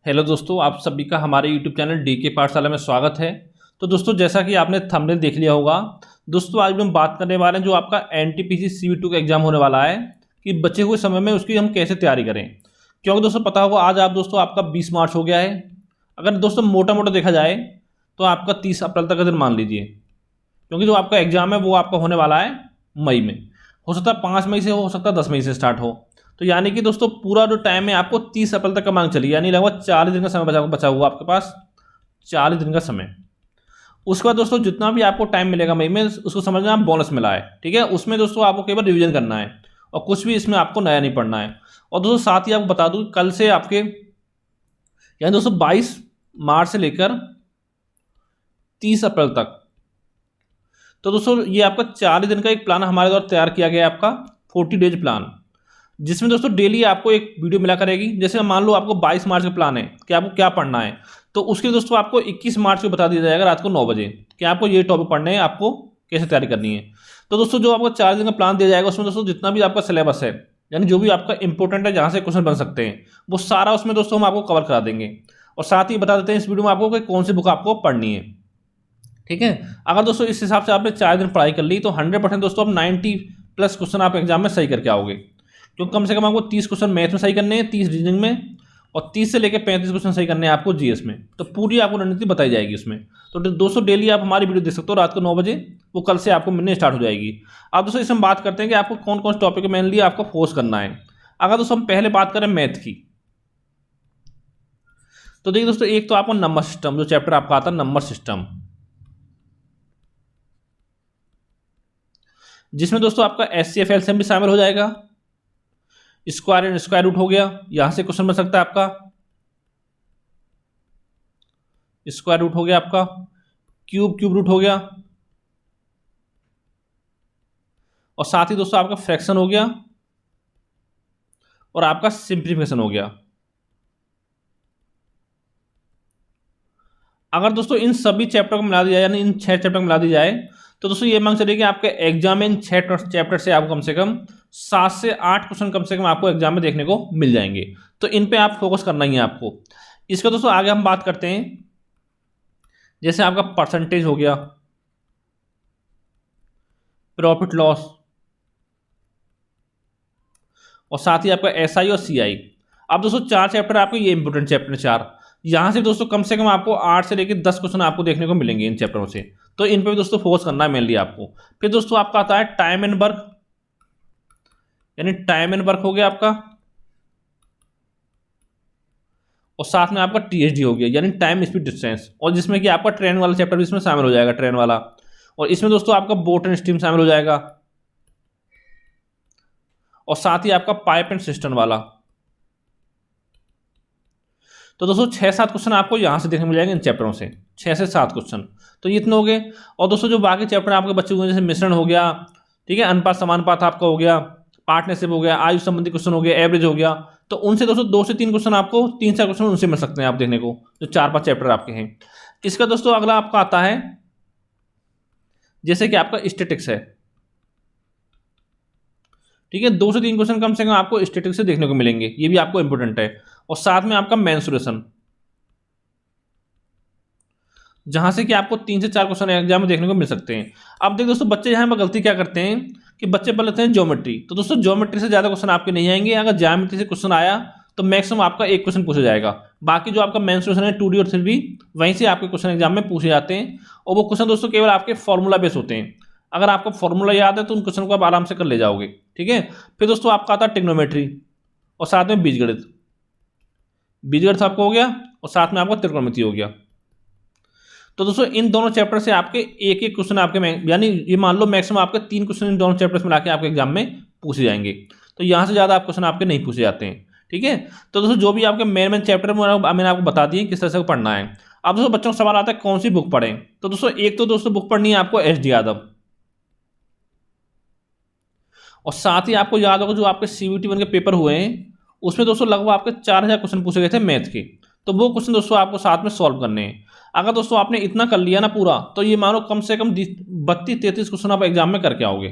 Hello दोस्तों, आप सभी का हमारे यूट्यूब चैनल डी के पाठशाला में स्वागत है। तो दोस्तों, जैसा कि आपने थंबनेल देख लिया होगा, दोस्तों आज हम बात करने वाले हैं जो आपका एनटीपीसी सीवी2 का एग्जाम होने वाला है कि बचे हुए समय में उसकी हम कैसे तैयारी करें। क्योंकि दोस्तों पता होगा आज आप दोस्तों आपका 20 मार्च हो गया है। अगर दोस्तों मोटा मोटा देखा जाए तो आपका 30 अप्रैल तक का दिन मान लीजिए, क्योंकि जो आपका एग्जाम है वो आपका होने वाला है मई में। हो सकता है 5 मई से हो सकता है 10 मई से स्टार्ट हो। तो यानी कि दोस्तों पूरा जो टाइम है आपको 30 अप्रैल तक का मांग चलिए, यानी लगभग 40 दिन का समय बचा हुआ आपके पास, 40 दिन का समय। उसके बाद दोस्तों जितना भी आपको टाइम मिलेगा मई में, उसको समझना आप बोनस मिला है, ठीक है। उसमें दोस्तों आपको केवल रिवीजन करना है और कुछ भी इसमें आपको नया नहीं पढ़ना है। और दोस्तों साथ ही आपको बता दूं, कल से आपके यानी दोस्तों 22 मार्च से लेकर 30 अप्रैल तक, तो दोस्तों ये आपका 40 दिन का एक प्लान हमारे द्वारा तैयार किया गया है, आपका 40 डेज प्लान, जिसमें दोस्तों डेली आपको एक वीडियो मिला करेगी। जैसे मान लो आपको 22 मार्च का प्लान है कि आपको क्या पढ़ना है, तो उसके लिए दोस्तों आपको 21 मार्च को बता दिया जाएगा रात को 9 बजे कि आपको ये टॉपिक पढ़ने हैं, आपको कैसे तैयारी करनी है। तो दोस्तों जो आपको 4 दिन का प्लान दिया जाएगा, उसमें दोस्तों जितना भी आपका सिलेबस है, यानी जो भी आपका इंपॉर्टेंट है, जहाँ से क्वेश्चन बन सकते हैं, वो सारा उसमें दोस्तों हम आपको कवर करा देंगे। और साथ ही बता देते हैं इस वीडियो में आपको कि कौन सी बुक आपको पढ़नी है, ठीक है। अगर दोस्तों इस हिसाब से आपने 4 दिन पढ़ाई कर ली तो 100% दोस्तों आप 90+ क्वेश्चन आप एग्जाम में सही करके आओगे। क्योंकि कम से कम आपको 30 क्वेश्चन मैथ में सही करने हैं, 30 रीजनिंग में, और 30 से लेकर 35 क्वेश्चन सही करने हैं आपको जीएस में। तो पूरी आपको रणनीति बताई जाएगी उसमें। तो दोस्तों डेली आप हमारी वीडियो देख सकते हो रात को 9 बजे, वो कल से आपको मिलने स्टार्ट हो जाएगी। अब दोस्तों इसमें बात करते हैं कि आपको कौन कौन से टॉपिक मेनली आपको फोकस करना है। अगर दोस्तों हम पहले बात करें मैथ की, तो देखिए दोस्तों, एक तो आपको नंबर सिस्टम, जो चैप्टर आपका आता है नंबर सिस्टम, जिसमें दोस्तों आपका एचसीएफ एलसीएम भी शामिल हो जाएगा। स्क्वायर एंड स्क्वायर रूट हो गया, यहां से क्वेश्चन बन सकता है आपका। स्क्वायर रूट हो गया आपका, क्यूब रूट हो गया, और साथ ही दोस्तों आपका फ्रैक्शन हो गया, और आपका सिंप्लीफिकेशन हो गया। अगर दोस्तों इन सभी चैप्टर को मिला दिया जाए, यानी इन 6 चैप्टर को मिला दिया जाए, तो दोस्तों ये मांग चलिए कि आपके एग्जाम में इन 6 चैप्टर से आपको कम से कम 7 से 8 क्वेश्चन कम से कम आपको एग्जाम में देखने को मिल जाएंगे। तो इन पे आप फोकस करना ही है आपको। इसका दोस्तों आगे हम बात करते हैं, जैसे आपका परसेंटेज हो गया, प्रॉफिट लॉस, और साथ ही आपका एसआई और सीआई। अब दोस्तों 4 चैप्टर आपको, ये इंपोर्टेंट चैप्टर 4, यहाँ से दोस्तों कम से कम आपको 8 से लेकर 10 क्वेश्चन आपको देखने को मिलेंगे इन चैप्टरों से। तो इन पे भी दोस्तों फोकस करना है मेनली आपको। फिर दोस्तों आपका आता है टाइम एंड वर्क, यानी टाइम एंड वर्क हो गया आपका, और साथ में आपका टीएचडी हो गया, यानी टाइम स्पीड डिस्टेंस, और जिसमें कि आपका ट्रेन वाला चैप्टर भी इसमें शामिल हो जाएगा, ट्रेन वाला। और इसमें दोस्तों आपका बोट एंड स्टीम शामिल हो जाएगा, और साथ ही आपका पाइप एंड सिस्टम वाला। तो दोस्तों 6-7 क्वेश्चन आपको यहां से देखने मिल जाएंगे इन चैप्टरों से, 6 से 7 क्वेश्चन। तो ये इतने हो गए। और दोस्तों जो बाकी चैप्टर आपके बच्चे हुए, जैसे मिश्रण हो गया, ठीक है, अनुपात समानुपात आपका हो गया, पार्टनरशिप हो गया, आयु संबंधी क्वेश्चन हो गया, एवरेज हो गया, तो उनसे दोस्तों 2 से 3 क्वेश्चन आपको, 3-4 क्वेश्चन उनसे मिल सकते हैं आप देखने को, जो 4-5 चैप्टर आपके हैं। इसका दोस्तों अगला आपका आता है, जैसे कि आपका स्टैटिक्स है, ठीक है, 2 से 3 क्वेश्चन कम से कम आपको स्टैटिक्स से देखने को मिलेंगे, ये भी आपको इंपॉर्टेंट है। और साथ में आपका मेंसुरेशन, जहां से कि आपको 3 से 4 क्वेश्चन एग्जाम में देखने को मिल सकते हैं। अब देखो दोस्तों, बच्चे यहाँ पर गलती क्या करते हैं कि बच्चे पढ़ लेते हैं ज्योमेट्री। तो दोस्तों ज्योमेट्री से ज्यादा क्वेश्चन आपके नहीं आएंगे। अगर ज्योमेट्री से क्वेश्चन आया तो मैक्सिमम आपका 1 क्वेश्चन पूछा जाएगा। बाकी जो आपका मेंसुरेशन है 2D और 3D, वहीं से आपके क्वेश्चन एग्जाम में पूछे जाते हैं। और वो क्वेश्चन दोस्तों केवल आपके फॉर्मूला बेस होते हैं। अगर आपको फॉर्मूला याद है तो उन क्वेश्चन को आप आराम से कर ले जाओगे, ठीक है। फिर दोस्तों आपका आता है ट्रिग्नोमेट्री, और साथ में बीजगणित। बीजगणित आपको हो गया, और साथ में आपका त्रिकोणमिति हो गया। तो दोस्तों इन दोनों चैप्टर से आपके एक एक क्वेश्चन आपके, यानी ये मान लो मैक्सिमम आपके 3 क्वेश्चन इन दोनों चैप्टर्स में लाके आपके एग्जाम में पूछे जाएंगे। तो यहाँ से ज़्यादा आप क्वेश्चन आपके नहीं पूछे जाते हैं, ठीक है। तो दोस्तों जो भी आपके मेन चैप्टर मैंने आपको बता दिए किस तरह से पढ़ना है। अब दोस्तों बच्चों का सवाल आता है कौन सी बुक पढ़ें। तो दोस्तों एक तो दोस्तों बुक पढ़नी है आपको एच.डी. यादव, और साथ ही आपको याद होगा जो आपके सीवीटी 1 के पेपर हुए हैं, उसमें दोस्तों लगभग आपके 4000 क्वेश्चन पूछे गए थे मैथ के। तो वो क्वेश्चन दोस्तों आपको साथ में सॉल्व करने हैं। अगर दोस्तों आपने इतना कर लिया ना पूरा, तो ये मानो कम से कम 32-33 क्वेश्चन आप एग्जाम में करके आओगे,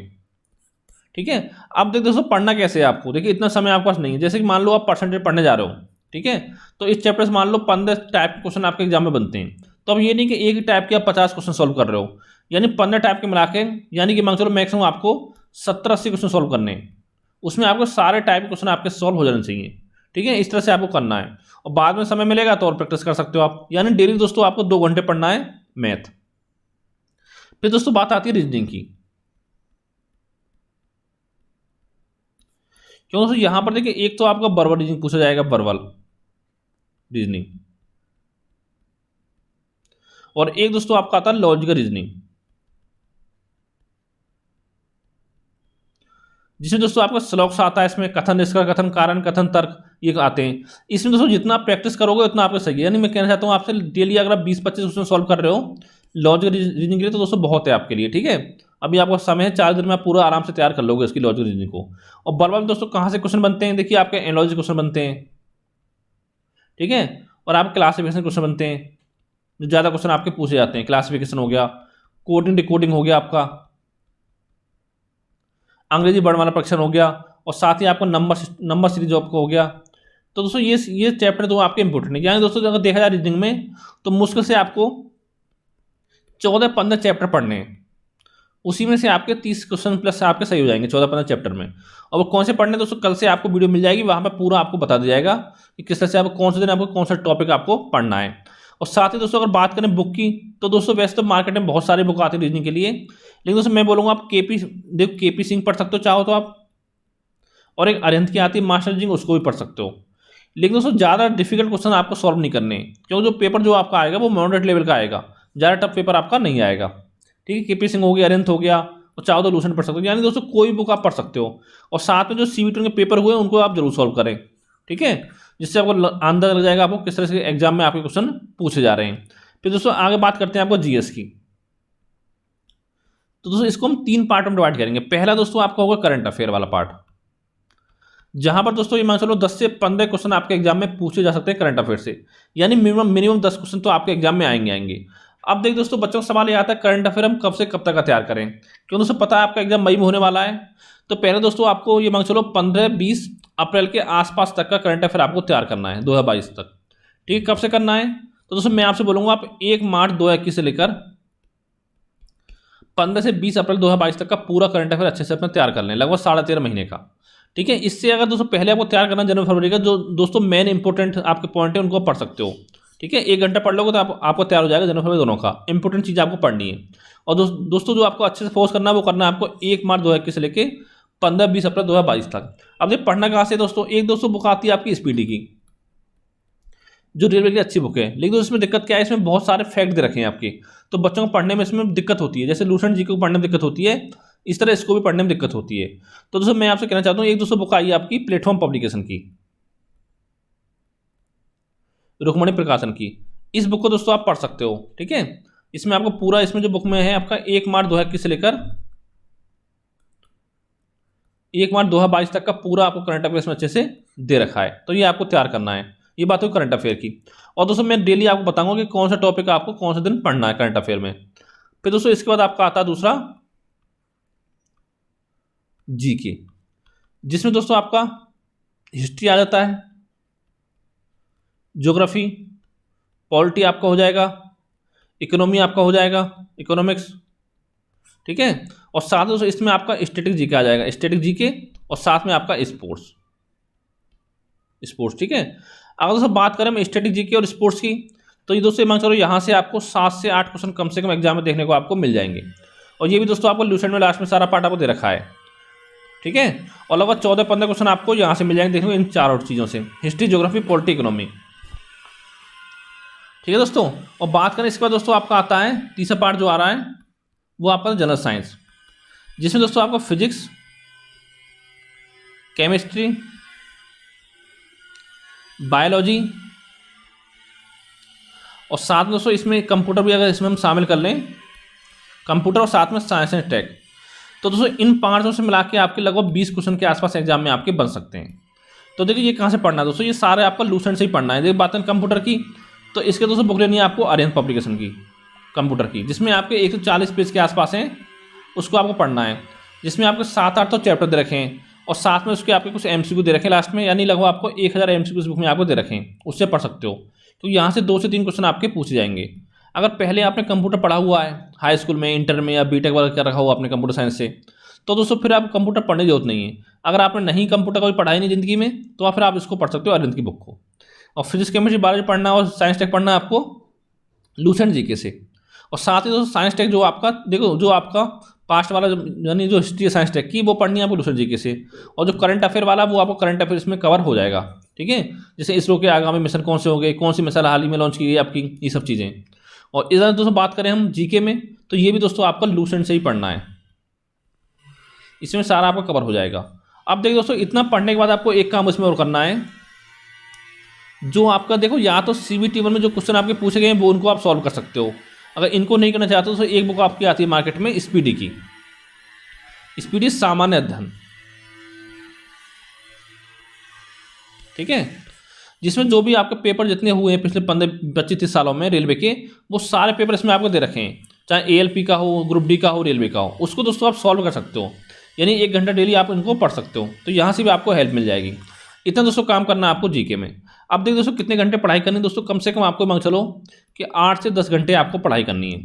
ठीक है। अब देखो दोस्तों पढ़ना कैसे है आपको, देखिए इतना समय आपके पास नहीं है। जैसे कि मान लो आप परसेंटेज पढ़ने जा रहे हो, ठीक है। तो इस चैप्टर से मान लो 15 टाइप के क्वेश्चन आपके एग्जाम में बनते हैं। तो अब ये नहीं कि एक ही टाइप के आप 50 क्वेश्चन सॉल्व कर रहे हो, यानी 15 टाइप के मिला के, यानी कि मान चलो मैक्सिमम आपको 70-80 क्वेश्चन सॉल्व करने हैं। उसमें आपको सारे टाइप के क्वेश्चन आपके सॉल्व हो जाने चाहिए, ठीक है। इस तरह से आपको करना है, और बाद में समय मिलेगा तो और प्रैक्टिस कर सकते हो आप। यानी डेली दोस्तों आपको 2 घंटे पढ़ना है मैथ। फिर दोस्तों बात आती है रीजनिंग की। क्यों दोस्तों, यहां पर देखिए एक तो आपका वर्बल रीजनिंग पूछा जाएगा, वर्बल रीजनिंग, और एक दोस्तों आपका आता है लॉजिकल रीजनिंग, जिसमें दोस्तों आपका श्लोक्स आता है, इसमें कथन, निष्कर्ष, कथन, कारण, कथन, तर्क, ये आते हैं। इसमें दोस्तों जितना आप प्रैक्टिस करोगे उतना आपको सही है। यानी मैं कहना चाहता हूँ आपसे, डेली अगर आप 20-25 क्वेश्चन सॉल्व कर रहे हो लॉजिकल रीजनिंग के लिए, तो दोस्तों बहुत है आपके लिए, ठीक है। अभी आपका समय है, 4 दिन में आप पूरा आराम से तैयार कर लोगे इसकी लॉजिकल रीजनिंग को। और वर्बल में दोस्तों कहाँ से क्वेश्चन बनते हैं, देखिए आपके एनालॉजी क्वेश्चन बनते हैं, ठीक है, और आप क्लासिफिकेशन क्वेश्चन बनते हैं, जो ज़्यादा क्वेश्चन आपके पूछे जाते हैं। क्लासिफिकेशन हो गया, कोडिंग डिकोडिंग हो गया, आपका अंग्रेजी वर्णमाला परीक्षण हो गया, और साथ ही आपको नंबर सीरीज आपको हो गया। तो दोस्तों ये चैप्टर तो आपके इंपॉर्टेंट है। यानी दोस्तों अगर देखा जाए रीजनिंग में, तो मुश्किल से आपको 14-15 चैप्टर पढ़ने हैं, उसी में से आपके 30 क्वेश्चन प्लस आपके सही हो जाएंगे 14-15 चैप्टर में। और वो कौन से पढ़ने दोस्तों, कल से आपको वीडियो मिल जाएगी, वहाँ पर पूरा आपको बता दिया जाएगा कि किस तरह से आपको कौन से दिन आपको कौन सा टॉपिक आपको पढ़ना है। और साथ ही दोस्तों अगर बात करें बुक की, तो दोस्तों वैसे तो मार्केट में बहुत सारी बुक आती है रीजनिंग के लिए, लेकिन दोस्तों मैं बोलूँगा आप केपी सिंह पढ़ सकते हो चाहो तो आप, और एक अरिहंत की आती है मास्टर रीजनिंग, उसको भी पढ़ सकते हो। लेकिन दोस्तों ज़्यादा डिफिकल्ट क्वेश्चन आपको सॉल्व नहीं करने, क्योंकि जो पेपर जो आपका आएगा वो मॉडरेट लेवल का आएगा, ज़्यादा टफ पेपर आपका नहीं आएगा, ठीक है। केपी सिंह हो गया, अरिहंत हो गया, और चाहो तो लूसेंट पढ़ सकते हो। यानी दोस्तों कोई बुक आप पढ़ सकते हो, और साथ में जो CBT के पेपर हुए उनको आप जरूर सॉल्व करें, ठीक है, जिससे आपको अंदाजा लग जाएगा आपको किस तरह से एग्जाम में आपके क्वेश्चन पूछे जा रहे हैं। फिर दोस्तों आगे बात करते हैं आपको GS की। तो दोस्तों इसको हम 3 पार्ट में डिवाइड करेंगे। पहला दोस्तों आपका होगा करंट अफेयर वाला पार्ट, जहां पर दोस्तों ये मान चलो 10 से 15 क्वेश्चन आपके एग्जाम में पूछे जा सकते हैं करंट अफेयर से, यानी मिनिमम 10 क्वेश्चन तो आपके एग्जाम में आएंगे। अब देख दोस्तों बच्चों का सवाल ये आता है करंट अफेयर हम कब से कब तक का तैयार करें, क्यों दोस्तों पता है आपका एग्जाम मई में होने वाला है। तो पहले दोस्तों आपको ये मान चलो 15-20 अप्रैल के आसपास तक का करंट अफेयर आपको तैयार करना है 2022 तक, ठीक है। कब से करना है, तो दोस्तों मैं आपसे बोलूँगा आप 1 मार्च 2021 से लेकर 15 से 20 अप्रैल 2022 तक का पूरा करंट अफेयर अच्छे से अपना तैयार कर लें, लगभग 13.5 महीने का, ठीक है। इससे अगर दोस्तों पहले आपको तैयार करना जनवरी फरवरी का, जो दोस्तों मेन इंपॉर्टेंट आपके पॉइंट है उनको पढ़ सकते हो, ठीक है। 1 घंटा पढ़ लोगे तो आपको तैयार हो जाएगा जनवरी फरवरी दोनों का। इंपॉर्टेंट चीज़ आपको पढ़नी है। और दोस्तों जो आपको अच्छे से फोर्स करना है वो करना है आपको 1 मार्च 2021 से लेकर 15-20 अप्रैल 2022 तक। अब ये पढ़ना कहाँ से दोस्तों, एक दोस्तों बुक आती है आपकी SPD की, जो रेलवे की अच्छी बुक है, लेकिन इसमें दिक्कत क्या है, इसमें बहुत सारे फैक्ट दे रखे हैं आपके, तो बच्चों को पढ़ने में इसमें दिक्कत होती है। जैसे लूसेंट जी को पढ़ने में दिक्कत होती है, इस तरह इसको भी पढ़ने में दिक्कत होती है। तो दोस्तों मैं आपसे कहना चाहता हूँ, एक दोस्तों बुक आई है आपकी प्लेटफॉर्म पब्लिकेशन की, रुक्मणी प्रकाशन की, इस बुक को दोस्तों आप पढ़ सकते हो, ठीक है। इसमें आपको पूरा, इसमें जो बुक में है आपका 1 मार्च 2021 से लेकर 1 मार्च 2022 तक का पूरा आपको करंट अफेयर में अच्छे से दे रखा है। तो ये आपको तैयार करना है, ये बात हुई करंट अफेयर की। और दोस्तों मैं डेली आपको बताऊंगा कि कौन सा टॉपिक आपको कौन से दिन पढ़ना है करंट अफेयर में। फिर दोस्तों इसके बाद आपका आता है दूसरा GK, जिसमें दोस्तों आपका हिस्ट्री आ जाता है, ज्योग्राफी, पॉलिटी आपका हो जाएगा, इकोनॉमी आपका हो जाएगा, इकोनॉमिक्स, ठीक है। और साथ दोस्तों इसमें आपका स्टैटिक GK आ जाएगा, स्टैटिक GK, और साथ में आपका स्पोर्ट्स, ठीक है। अगर दोस्तों बात करें हम स्टैटिक GK और स्पोर्ट्स की, तो ये दोस्तों मान चलो यहाँ से आपको 7 से 8 क्वेश्चन कम से कम एग्जाम में देखने को आपको मिल जाएंगे। और ये भी दोस्तों आपको लूसेंट में लास्ट में सारा पार्ट आपको दे रखा है, ठीक है। और लगभग 14-15 क्वेश्चन आपको यहाँ से मिल जाएंगे देखने को, इन 4 और चीज़ों से, हिस्ट्री, ज्योग्राफी, पॉलिटी, इकोनॉमी, ठीक है दोस्तों। और बात करें इसके बाद दोस्तों आपका आता है तीसरा पार्ट जो आ रहा है वो आपका जनरल साइंस, जिसमें दोस्तों आपको फिजिक्स, केमिस्ट्री, बायोलॉजी, और साथ में दोस्तों इसमें कंप्यूटर भी अगर इसमें हम शामिल कर लें, कंप्यूटर और साथ में साइंस एंड टेक, तो दोस्तों इन 5 से मिला के आपके लगभग 20 क्वेश्चन के आसपास एग्जाम में आपके बन सकते हैं। तो देखिए ये कहाँ से पढ़ना है दोस्तों, ये सारे आपका लूसेंट से ही पढ़ना है। देखिए बात करें कंप्यूटर की, तो इसके दोस्तों बुक लेनी है आपको अरिहंत पब्लिकेशन की कंप्यूटर की, जिसमें आपके 140 पेज के आसपास हैं, उसको आपको पढ़ना है, जिसमें आपके 7-8 तो चैप्टर दे रखे हैं, और साथ में उसके आपके कुछ MCQ दे रखे हैं लास्ट में, यानी लगभग आपको 1000 MCQ इस बुक में आपको दे रखे हैं, उससे पढ़ सकते हो। तो यहाँ से 2 से 3 क्वेश्चन आपके पूछे जाएंगे। अगर पहले आपने कंप्यूटर पढ़ा हुआ है हाई स्कूल में, इंटर में या बीटेक वगैरह कर रखा हुआ आपने कंप्यूटर साइंस से, तो दोस्तों फिर आप कंप्यूटर पढ़ने की जरूरत नहीं है। अगर आपने नहीं कंप्यूटर कभी पढ़ा ही नहीं ज़िंदगी में, तो फिर आप इसको पढ़ सकते हो अरविंद की बुक को। और फिजिक्स केमिस्ट्री बायोलॉजी पढ़ना और साइंस टेक पढ़ना आपको लूसेंट जीके से। और साथ ही दोस्तों साइंस टेक जो आपका देखो, जो आपका पास्ट वाला यानी जो हिस्ट्री है साइंस टेक की, वो पढ़नी है आपको लूसेंट जीके से। और जो करंट अफेयर वाला, वो आपको करंट अफेयर इसमें कवर हो जाएगा, ठीक है। जैसे इसरो के आगामी मिशन कौन से होंगे, कौन सी मिसाइल हाल ही में लॉन्च की गई आपकी, ये सब चीज़ें। और इधर दोस्तों बात करें हम जीके में, तो ये भी दोस्तों आपको लूसेंट से ही पढ़ना है, इसमें सारा आपका कवर हो जाएगा। अब देखिए दोस्तों, इतना पढ़ने के बाद आपको एक काम इसमें और करना है, जो आपका देखो या तो CBT 1 में जो क्वेश्चन आपके पूछे गए हैं वो उनको आप सॉल्व कर सकते हो। अगर इनको नहीं करना चाहते हो तो एक बुक आपकी आती है मार्केट में स्पीडी की, स्पीडी सामान्य अध्ययन, ठीक है, जिसमें जो भी आपके पेपर जितने हुए हैं पिछले 15-25-30 सालों में रेलवे के, वो सारे पेपर इसमें आपको दे रखे हैं, चाहे ALP का हो, ग्रुप D का हो, रेलवे का हो, उसको दोस्तों आप सॉल्व कर सकते हो। यानी 1 घंटा डेली आप इनको पढ़ सकते हो, तो यहाँ से भी आपको हेल्प मिल जाएगी। इतना दोस्तों काम करना है आपको जीके में। अब देखिए दोस्तों, कितने घंटे पढ़ाई करनी है दोस्तों, कम से कम आपको मान चलो कि 8 से 10 घंटे आपको पढ़ाई करनी है,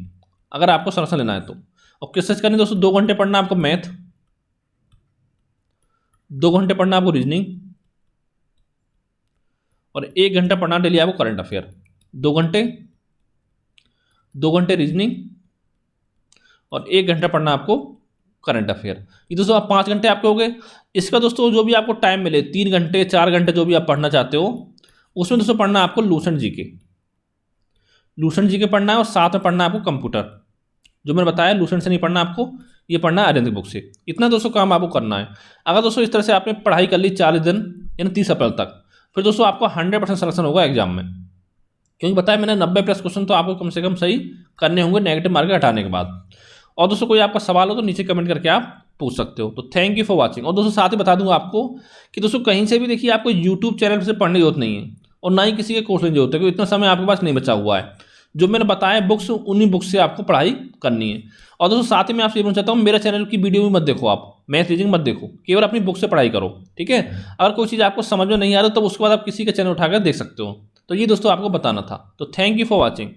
अगर आपको संरक्षण लेना है तो। और किस चीज़ करनी है दोस्तों, 2 घंटे पढ़ना आपको मैथ, 2 घंटे पढ़ना आपको रीजनिंग, और 1 घंटा पढ़ना डेली आपको करंट अफेयर। 2 घंटे रीजनिंग और 1 घंटा पढ़ना आपको करंट अफेयर। ये दोस्तों आप 5 घंटे आपके हो गए। इसका दोस्तों जो भी आपको टाइम मिले, 3 घंटे 4 घंटे जो भी आप पढ़ना चाहते हो, उसमें दोस्तों पढ़ना आपको लूसेंट जीके पढ़ना है। और साथ में पढ़ना है आपको कंप्यूटर, जो मैंने बताया लूसेंट से नहीं पढ़ना आपको, ये पढ़ना है अरविंद बुक से। इतना दोस्तों काम आपको करना है। अगर दोस्तों इस तरह से आपने पढ़ाई कर ली 40 दिन यानी 30 अप्रैल तक, फिर दोस्तों आपको 100% सिलेक्शन होगा एग्जाम में। क्योंकि बताया मैंने 90+ क्वेश्चन तो आपको कम से कम सही करने होंगे नेगेटिव मार्क हटाने के बाद। और दोस्तों कोई आपका सवाल हो तो नीचे कमेंट करके आप पूछ सकते हो। तो थैंक यू फॉर वाचिंग। और दोस्तों साथ ही बता दूंगा आपको कि दोस्तों कहीं से भी देखिए आपको यूट्यूब चैनल से पढ़ने की जरूरत नहीं है, और ना ही किसी के कोर्स लेने की जरूरत है, क्योंकि इतना समय आपके पास नहीं बचा हुआ है। जो मैंने बताया बुक्स, उन्हीं बुक्स से आपको पढ़ाई करनी है। और दोस्तों साथ ही मैं आपसे ये बोलना चाहता हूँ, मेरा चैनल की वीडियो भी मत देखो, आप मैथ रीजनिंग मत देखो, केवल अपनी बुक से पढ़ाई करो, ठीक है। अगर कोई चीज़ आपको समझ में नहीं आ रहा तो उसके बाद आप किसी का चैनल उठाकर देख सकते हो। तो ये दोस्तों आपको बताना था। तो थैंक यू फॉर वॉचिंग।